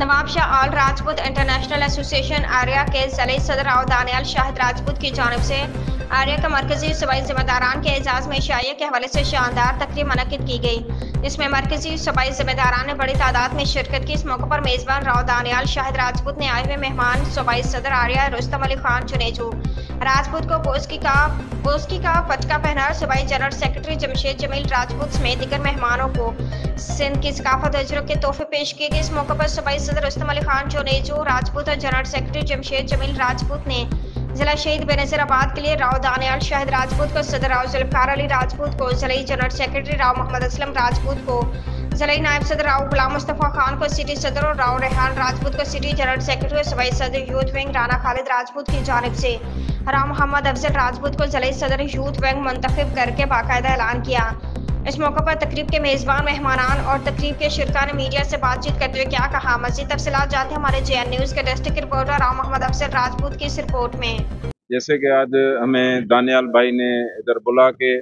नवाब शाह आल Rajput international association Arya के ज़िले सदर और दानियाल शाहिद राजपूत की जानिब से आर्या का मरकजी सूबाई जिम्मेदारान के एजाज़ में शाइया के हवाले से शानदार तकरीब मुनक्किद की गई। इसमें मरकजी सूबाई जिम्मेदारान ने बड़ी तादाद में शिरकत की। इस मौके पर मेज़बान राव दानियाल शाहिद राजपूत ने आए हुए मेहमान सूबाई सदर आर्या रुस्तम अली खान जुनेजू राजपूत को पोस्की का पटका पहना। सूबाई जनरल सेक्रेटरी जमशेद जमील राजपूत समेत दीगर मेहमानों को सिंध की सकाफत अजरों के तोहफे पेश किए गए। इस मौके पर सूबाई सदर रुस्तम अली खान जुनेजू राजपूत और जनरल सेक्रेटरी जमशेद जमील राजपूत ने जिला शहीद बेनज़ीराबाद के लिए राव दानियाल शाहिद राजपूत को, सदर राव जुल्फ़िकार अली राजपूत को, जिला जनरल सेक्रेटरी राव मोहम्मद असलम राजपूत को, जिला नायब सदर राव गुलाम मुस्तफ़ा खान को सिटी सदर और राव रेहान राजपूत को सिटी जनरल सेक्रेटरी और सूबाई सदर यूथ विंग राना खालिद राजपूत की जानिब से राव मोहम्मद अफजल राजपूत को जिला सदर यूथ विंग मुंतखब करके बाकायदा ऐलान किया। इस मौके पर तकरीब के मेज़बान मेहमानान और तकरीब के शिरका ने मीडिया से बातचीत करते हुए क्या कहा, मज़ीद तफसीलात जानते हैं हमारे JN न्यूज़ के डिस्ट्रिक्ट रिपोर्टर राव मोहम्मद अफजल राजपूत की इस रिपोर्ट में। जैसे कि आज हमें दानियाल भाई ने इधर बुला के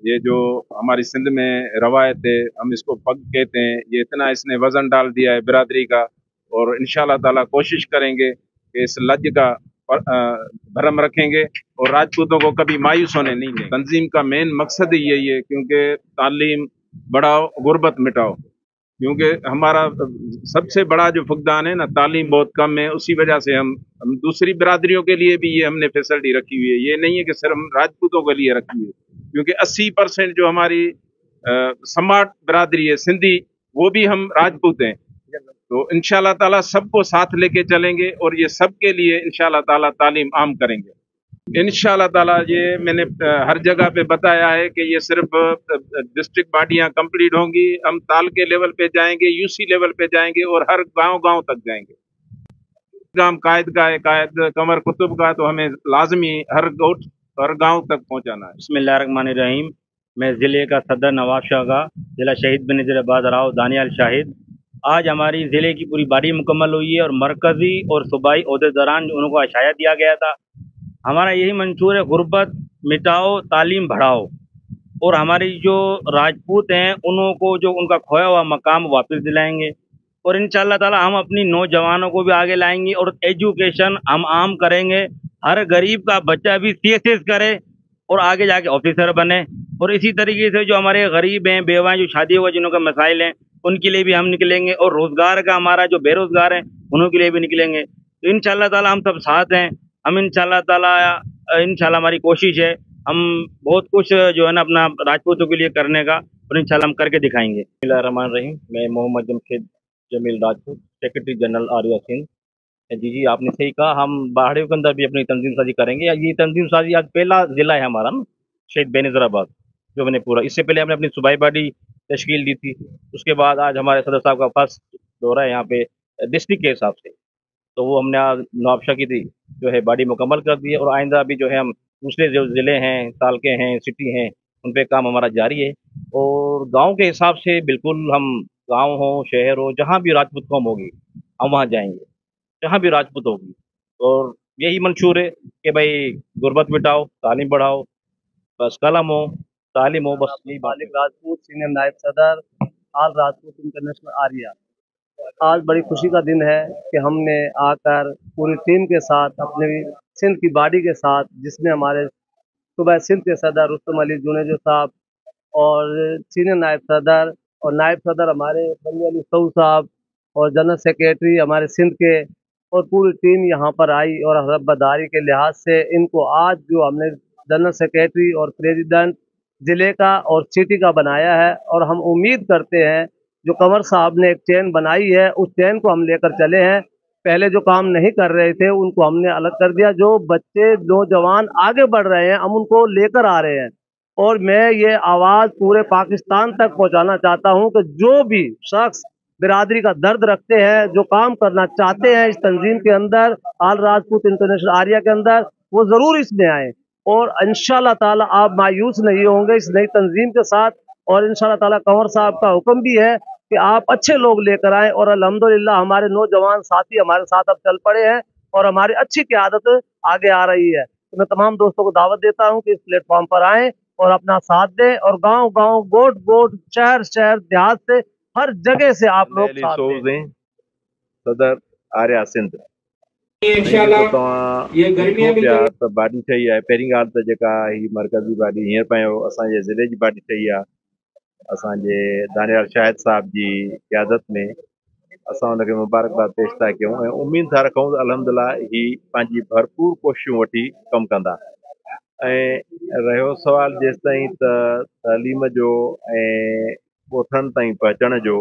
ये जो हमारी सिंध में रवायत है, हम इसको पग कहते हैं, ये इतना इसने वजन डाल दिया है बिरादरी का, और इंशाल्लाह ताला कोशिश करेंगे कि इस लज का भरम रखेंगे और राजपूतों को कभी मायूस होने नहीं दें। तंजीम का मेन मकसद ही यही है, क्योंकि तालीम बढ़ाओ गुर्बत मिटाओ, क्योंकि हमारा सबसे बड़ा जो फुकदान है ना, तालीम बहुत कम है। उसी वजह से हम दूसरी बिरादरियों के लिए भी ये हमने फैसिलिटी रखी हुई है। ये नहीं है कि सिर्फ हम राजपूतों के लिए रखी हुई है, क्योंकि 80% जो हमारी समाट बिरादरी है सिंधी, वो भी हम राजपूत हैं। तो इंशाल्लाह ताला सबको साथ लेके चलेंगे और ये सबके लिए इंशाल्लाह ताला तालीम आम करेंगे। इंशाल्लाह ताला ये मैंने हर जगह पे बताया है कि ये सिर्फ डिस्ट्रिक्ट बॉडियां कंप्लीट होंगी, हम ताल के लेवल पे जाएंगे, UC लेवल पे जाएंगे और हर गांव तक जाएंगे। गांव कायद का है, कायद कमर कुतुब का, तो हमें लाजमी हर गांव तक पहुंचाना है। बिस्मिल्लाहिर्रहमानिर्रहीम। मैं ज़िले का सदर नवाब शाह का, जिला शहीद बेनज़ीराबाद राव दानियाल शाहिद। आज हमारी ज़िले की पूरी बॉडी मुकम्मल हुई है और मरकज़ी और सूबाई ओहदेदारान उनको आशाया दिया गया था। हमारा यही मंशूर है, गुर्बत मिटाओ, तालीम बढ़ाओ, और हमारी जो राजपूत हैं उनको जो उनका खोया हुआ मकाम वापस दिलाएंगे। और इंशाअल्लाह ताला हम अपनी नौजवानों को भी आगे लाएंगे और एजुकेशन हम आम करेंगे। हर गरीब का बच्चा भी CSS करे और आगे जाके ऑफिसर बने। और इसी तरीके से जो हमारे गरीब हैं, बेवाएँ, जो शादी हुआ जिनका मसाइल हैं, उनके लिए भी हम निकलेंगे। और रोज़गार का हमारा जो बेरोज़गार हैं उनके लिए भी निकलेंगे। तो इंशाअल्लाह ताला हम सब साथ हैं। हम इंशाअल्लाह हमारी कोशिश है, हम बहुत कुछ जो है ना अपना राजपूतों के लिए करने का, और इंशाअल्लाह हम करके दिखाएंगे। बिस्मिल्लाहिर्रहमानिर्रहीम। मैं मोहम्मद जमशेद जमील राजपूत, सेक्रेटरी जनरल आर्या सिंध। जी आपने सही कहा, हम बाहड़ियों के अंदर भी अपनी तंजीम साजी करेंगे। ये तंजीम साजी आज पहला ज़िला है हमारा ना, शहीद बेनज़ीराबाद, जो मैंने पूरा, इससे पहले हमने अपनी सूबाई बॉडी तश्कील दी थी। उसके बाद आज हमारे सदर साहब का फर्स्ट दौरा है यहाँ पे डिस्ट्रिक्ट के हिसाब से, तो वो हमने आज नवाब शाह की थी जो है बॉडी मुकम्मल कर दी है। और आइंदा भी जो है हम दूसरे जो ज़िले हैं, तालके हैं, सिटी हैं, उन पे काम हमारा जारी है। और गांव के हिसाब से बिल्कुल हम गांव हो, शहर हो, जहां भी राजपूत कौम होगी हम वहां जाएंगे, जहां भी राजपूत होगी। और यही मंशूर है कि भाई गुर्बत मिटाओ, तालीम बढ़ाओ, बस कलम हो, तालीम हो, बस यही बात। राजपूत, सीनियर नायब सदर आल राजपूत इंटरनेशनल आर्या। आज बड़ी खुशी का दिन है कि हमने आकर पूरी टीम के साथ, अपने सिंध की बॉडी के साथ, जिसमें हमारे सूबा सिंध के सदर रुस्तम अली जुनेजो साहब और सीनियर नायब सदर और नायब सदर हमारे बनी अली सऊ साहब और जनरल सेक्रेटरी हमारे सिंध के, और पूरी टीम यहाँ पर आई। और रब्बादारी के लिहाज से इनको आज जो हमने जनरल सेक्रेटरी और प्रेसिडेंट ज़िले का और सिटी का बनाया है, और हम उम्मीद करते हैं जो कंवर साहब ने एक चैन बनाई है, उस चैन को हम लेकर चले हैं। पहले जो काम नहीं कर रहे थे उनको हमने अलग कर दिया। जो बच्चे नौजवान आगे बढ़ रहे हैं हम उनको लेकर आ रहे हैं। और मैं ये आवाज़ पूरे पाकिस्तान तक पहुंचाना चाहता हूं कि जो भी शख्स बिरादरी का दर्द रखते हैं, जो काम करना चाहते हैं इस तंजीम के अंदर, आल राजपूत इंटरनेशनल आर्या के अंदर, वो ज़रूर इसमें आए। और इंशाल्लाह ताला आप मायूस नहीं होंगे इस नई तंजीम के साथ। और इंशाल्लाह ताला कंवर साहब का हुक्म भी है कि आप अच्छे लोग लेकर आएँ। और अल्हम्दुलिल्लाह हमारे नौजवान साथी हमारे साथ अब चल पड़े हैं और हमारी अच्छी क़यादत आगे आ रही है। तो मैं तमाम दोस्तों को दावत देता हूँ कि इस प्लेटफॉर्म पर आएँ और अपना साथ दें। और गांव गांव, गोट गोट, शहर शहर, देहात से, हर जगह से आप लोग साथ दें। सदर आर्या सिंध। ये गर्मियां भी त बाडी ठही आहे। पहिरीं ॻाल्हि त जेका ही मरकज़ी बाडी हींअर पियो असांजे ज़िले जी बाडी ठही आहे असांजे दानियाल शाहिद साहब जी क़यादत में। असां हुनखे मुबारकबाद पेश था कयूं ऐं उमेद था रखूं त अल्हम्दुलिल्लाह ही पंहिंजी भरपूर कोशिशूं वठी कमु कंदा। ऐं रहियो सवाल जेसि ताईं त तालीम जो ऐं ॻोठनि ताईं पहुचण जो,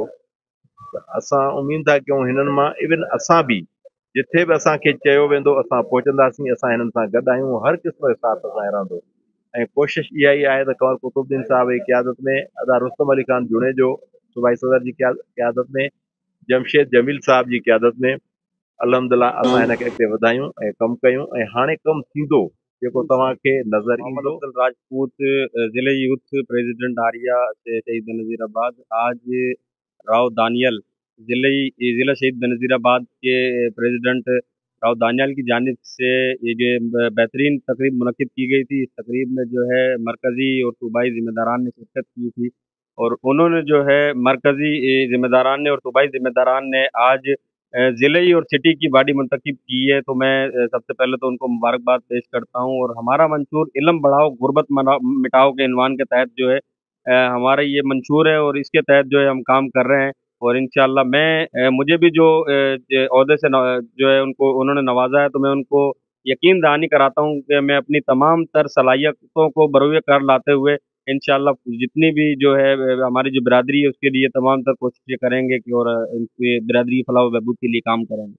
त असां उमेद था कयूं हिननि मां इवन असां बि जिथे बि असांखे चयो वेंदो असां पहुचंदासीं। असां हिननि सां गॾु आहियूं, हर क़िस्म जो साथ असां रहंदो ऐं कोशिशि इहा ई आहे त कंवर कुतुबुद्दीन साहब जी क़यादत में, अदा रुस्तम अली ख़ान जुड़ेजो सूबाई सदर जी क़यादत में, जमशेद जमील साहब जी क़यादत में अल्हम्दुलिल्लाह असां हिनखे अॻिते वधायूं ऐं कमु कयूं ऐं हाणे कमु थींदो जेको तव्हांखे नज़र ईंदो। राजपूत जिले यूथ प्रेसिडेंट आर्या से शहीद नज़ीराबाद। आज राव दानियल जिला शहीद नज़ीराबाद के प्रेसिडेंट राव दानियल की जानिब से ये जो बेहतरीन तकरीब मुनक्किद की गई थी। इस तकरीब में जो है मरकज़ी और सूबाई ज़िम्मेदारान ने शिरकत की थी और उन्होंने जो है मरकज़ी ज़िम्मेदारान ने और सूबाई ज़िम्मेदारान ने आज ज़िले और सिटी की बाडी मुंतखब की है। तो मैं सबसे पहले तो उनको मुबारकबाद पेश करता हूँ। और हमारा मंशूर इल्म बढ़ाओ गुर्बत मिटाओ के इन्वान के तहत जो है हमारा ये मंशूर है और इसके तहत जो है हम काम कर रहे हैं। और इंशाअल्लाह मैं मुझे भी जो ओहदे से जो है उनको उन्होंने नवाजा है, तो मैं उनको यकीन दहानी कराता हूँ कि मैं अपनी तमाम तर सलाहियतों को बरूए कर लाते हुए इंशाअल्लाह जितनी भी जो है हमारी जो बिरादरी है उसके लिए तमाम तर कोशिशें करेंगे कि और इनकी बिरादरी की फलाह व बहबूद के लिए काम करेंगे।